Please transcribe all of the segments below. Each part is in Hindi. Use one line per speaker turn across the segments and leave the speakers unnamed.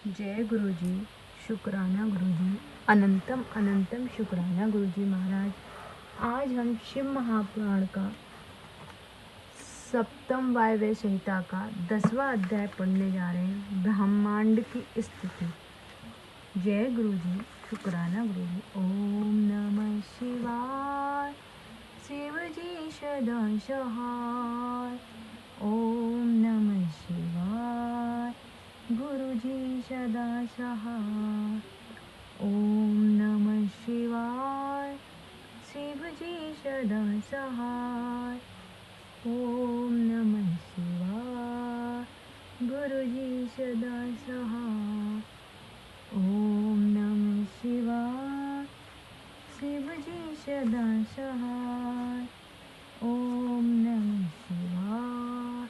जय गुरुजी, शुक्राना गुरुजी, अनंतम अनंतम शुक्राना गुरुजी महाराज। आज हम शिव महापुराण का सप्तम वायव्य संहिता का 10वां अध्याय पढ़ने जा रहे हैं, ब्रह्मांड की स्थिति। जय गुरुजी, शुक्राना गुरुजी। ओम नमः शिवाय, शिव जी सदा सहाय। ओम नमः शिवाय, गुरुजी सदा सहाय। ओम नमः शिवाय, शिव जी सदा सहाय। ओम नमः शिवाय, गुरुजी सदा सहाय। ओम नमः शिवाय, शिव जी सदा सहाय। ओम नमः शिवाय,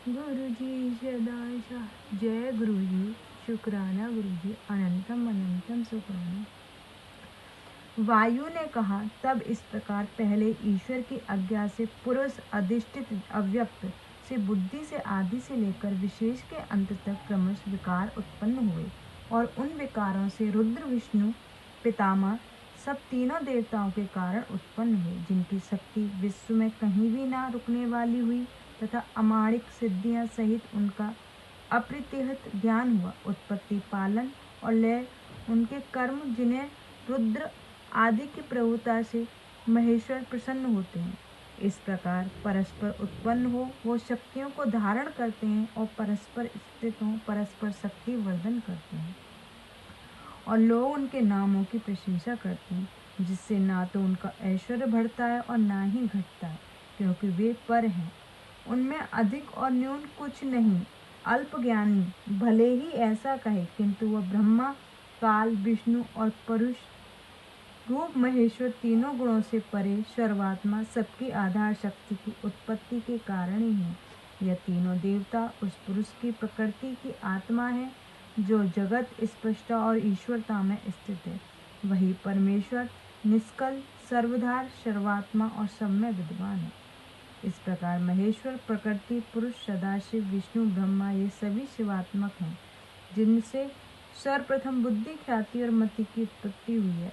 गुरुजी सदा सहाय। जय गुरुजी, शुक्राना गुरुजी, अनंतम अनंतम शुक्राना। वायु ने कहा, तब इस प्रकार पहले ईश्वर की आज्ञा से पुरुष अधिष्ठित अव्यक्त से बुद्धि से आदि से लेकर विशेष के अंत तक क्रमश विकार उत्पन्न हुए, और उन विकारों से रुद्र विष्णु पितामह सब तीनों देवताओं के कारण उत्पन्न हुए, जिनकी शक्ति विश्व में कहीं भी ना रुकने वाली हुई, तथा अमाणिक सिद्धियां सहित उनका अप्रतिहत ज्ञान हुआ। उत्पत्ति, पालन और लय उनके कर्म, जिन्हें रुद्र आदि की प्रभुता से महेश्वर प्रसन्न होते हैं। इस प्रकार परस्पर उत्पन्न हो वो शक्तियों को धारण करते हैं और परस्पर स्थित हो परस्पर शक्ति वर्धन करते हैं, और लोग उनके नामों की प्रशंसा करते हैं, जिससे ना तो उनका ऐश्वर्य बढ़ता है और ना ही घटता है, क्योंकि वे पर हैं, उनमें अधिक और न्यून कुछ नहीं। अल्प ज्ञानी भले ही ऐसा कहे, किंतु वह ब्रह्मा, काल, विष्णु और परुष रूप महेश्वर तीनों गुणों से परे सर्वात्मा सबकी आधार शक्ति की उत्पत्ति के कारण ही है। यह तीनों देवता उस पुरुष की प्रकृति की आत्मा है, जो जगत स्पष्टता और ईश्वरता में स्थित है। वही परमेश्वर निष्कल, सर्वधार, सर्वात्मा और सब में विद्वान है। इस प्रकार महेश्वर, प्रकृति, पुरुष, सदाशिव, विष्णु, ब्रह्मा ये सभी शिवात्मक हैं, जिनसे सर्वप्रथम बुद्धि, ख्याति और मति की उत्पत्ति हुई है।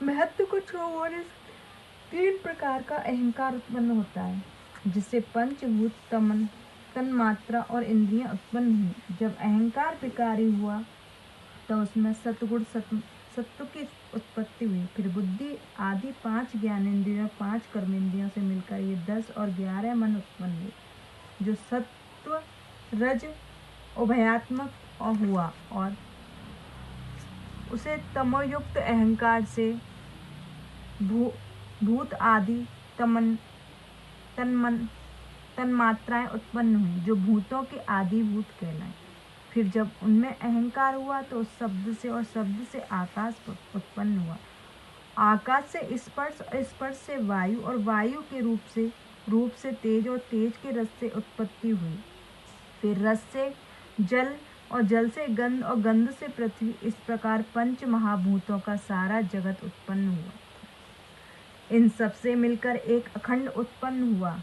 महत्व को छोड़ने से 3 प्रकार का अहंकार उत्पन्न होता है, जिससे पंचभूत, तन्मात्रा और इंद्रियां उत्पन्न हुई। जब अहंकार विकारी हुआ तो उसमें सतगुण सत्व की उत्पत्ति हुई। फिर बुद्धि आदि 5 ज्ञानेंद्रियों, 5 कर्मेंद्रियों से मिलकर ये 10 और 11 मन उत्पन्न हुए, जो सत्व रज उभयात्मक हुआ, और उसे तमोयुक्त अहंकार से भूत आदि तन्मात्राएं उत्पन्न हुई, जो भूतों के आदिभूत कहलाए। फिर जब उनमें अहंकार हुआ तो उस शब्द से और शब्द से आकाश उत्पन्न हुआ। आकाश से स्पर्श और स्पर्श से वायु, और वायु के रूप से तेज, और तेज के रस से उत्पत्ति हुई। फिर रस से जल, और जल से गंध, और गंध से पृथ्वी। इस प्रकार 5 महाभूतों का सारा जगत उत्पन्न हुआ। इन सब से मिलकर एक अखंड उत्पन्न हुआ,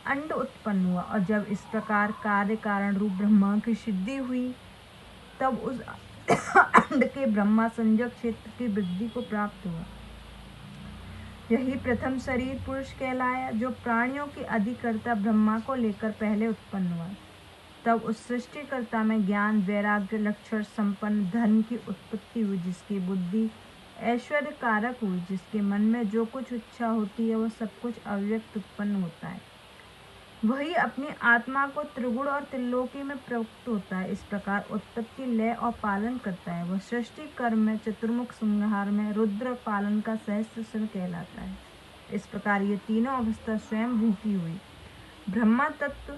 अंड उत्पन्न हुआ। और जब इस प्रकार कार्य कारण रूप ब्रह्मा की सिद्धि हुई, तब उस अंड के ब्रह्मा संज्ञक क्षेत्र की वृद्धि को प्राप्त हुआ। यही प्रथम शरीर पुरुष कहलाया, जो प्राणियों की अधिकर्ता ब्रह्मा को लेकर पहले उत्पन्न हुआ। तब उस सृष्टिकर्ता में ज्ञान, वैराग्य, लक्षण संपन्न धर्म की उत्पत्ति हुई, जिसकी बुद्धि ऐश्वर्य कारक हुई। जिसके मन में जो कुछ इच्छा होती है, वह सब कुछ अव्यक्त उत्पन्न होता है। वही अपनी आत्मा को त्रिगुण और त्रिलोकी में प्रयुक्त होता है। इस प्रकार उत्पत्ति, लय और पालन करता है। वह सृष्टि कर्म में, चतुर्मुख संहार में, रुद्र पालन का सहस्त्र कहलाता है। इस प्रकार ये तीनों अवस्था स्वयं भूति हुई। ब्रह्मा तत्व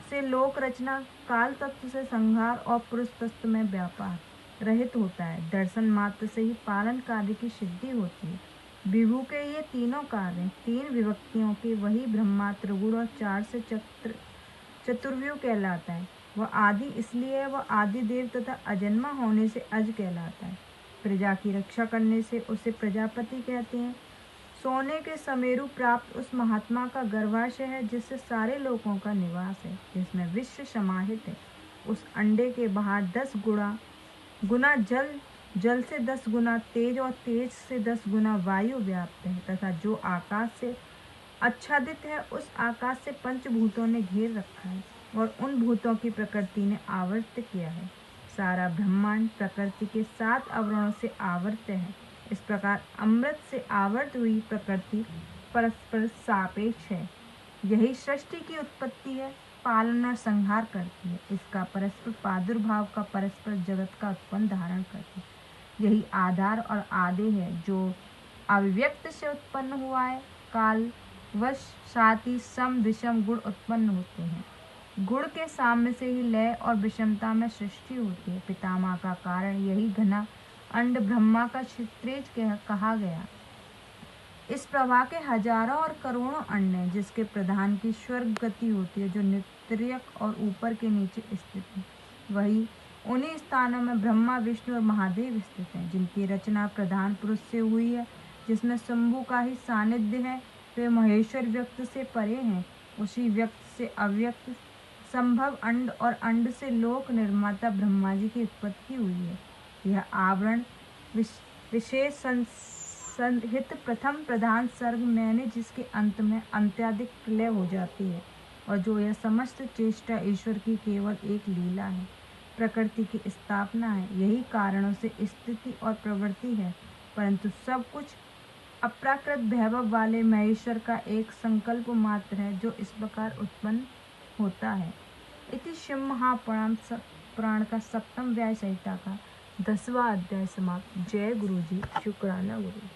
से लोक रचना, काल तत्व से संहार, और पुरुष तत्व में व्यापार रहित होता है। दर्शन मात्र से ही पालन कार्य की सिद्धि होती है। विभु के ये तीनों कार्य 3 विभक्तियों के, वही ब्रह्मा त्रिगुण और 4 से चतुर्व्यूह कहलाता है। वह आदि इसलिए है, वह आदि देव तथा अजन्मा होने से अज कहलाता है। प्रजा की रक्षा करने से उसे प्रजापति कहते हैं। सोने के समेरु प्राप्त उस महात्मा का गर्भाशय है, जिससे सारे लोकों का निवास है, जिसमें विश्व समाहित है। उस अंडे के बाहर 10 गुना जल से 10 गुना तेज और तेज से 10 गुना वायु व्याप्त है, तथा जो आकाश से आच्छादित है उस आकाश से पंचभूतों ने घेर रखा है और उन भूतों की प्रकृति ने आवर्त किया है। सारा ब्रह्मांड प्रकृति के 7 आवरणों से आवर्त है। इस प्रकार अमृत से आवर्त हुई प्रकृति परस्पर सापेक्ष है। यही सृष्टि की उत्पत्ति है, पालन और संहार करती है। इसका परस्पर प्रादुर्भाव का परस्पर जगत का उत्पन्न धारण करती है। यही आधार और आदि है जो अव्यक्त से उत्पन्न हुआ है। काल वश साथ ही सम विषम गुण उत्पन्न होते हैं। गुण के साम्य से ही लय और विषमता में सृष्टि होती है। पितामह का कारण यही घना अंड ब्रह्मा का क्षित्रेज कहा गया। इस प्रवाह के हजारों और करोड़ों अंड हैं, जिसके प्रधान की स्वर्ग गति होती है, जो नित्यक और ऊपर के नीचे स्थित है। वही उन्हीं स्थानों में ब्रह्मा विष्णु और महादेव स्थित हैं, जिनकी रचना प्रधान पुरुष से हुई है, जिसमें शंभु का ही सानिध्य है। वे महेश्वर व्यक्त से परे हैं। उसी व्यक्त से अव्यक्त संभव अंड और अंड से लोक निर्माता ब्रह्मा जी की उत्पत्ति हुई है। यह आवरण विशेष संहित प्रथम प्रधान सर्ग मैंने, जिसके अंत में अंत्यादिक प्रलय हो जाती है, और जो यह समस्त चेष्टा ईश्वर की केवल एक लीला है, प्रकृति की स्थापना है। यही कारणों से स्थिति और प्रवृत्ति है, परंतु सब कुछ अप्राकृत वैभव वाले महेश्वर का एक संकल्प मात्र है, जो इस प्रकार उत्पन्न होता है। इति शिव महापुराण का 7वां व्याय संहिता का 10वां अध्याय समाप्त। जय गुरु जी, शुक्राना गुरु।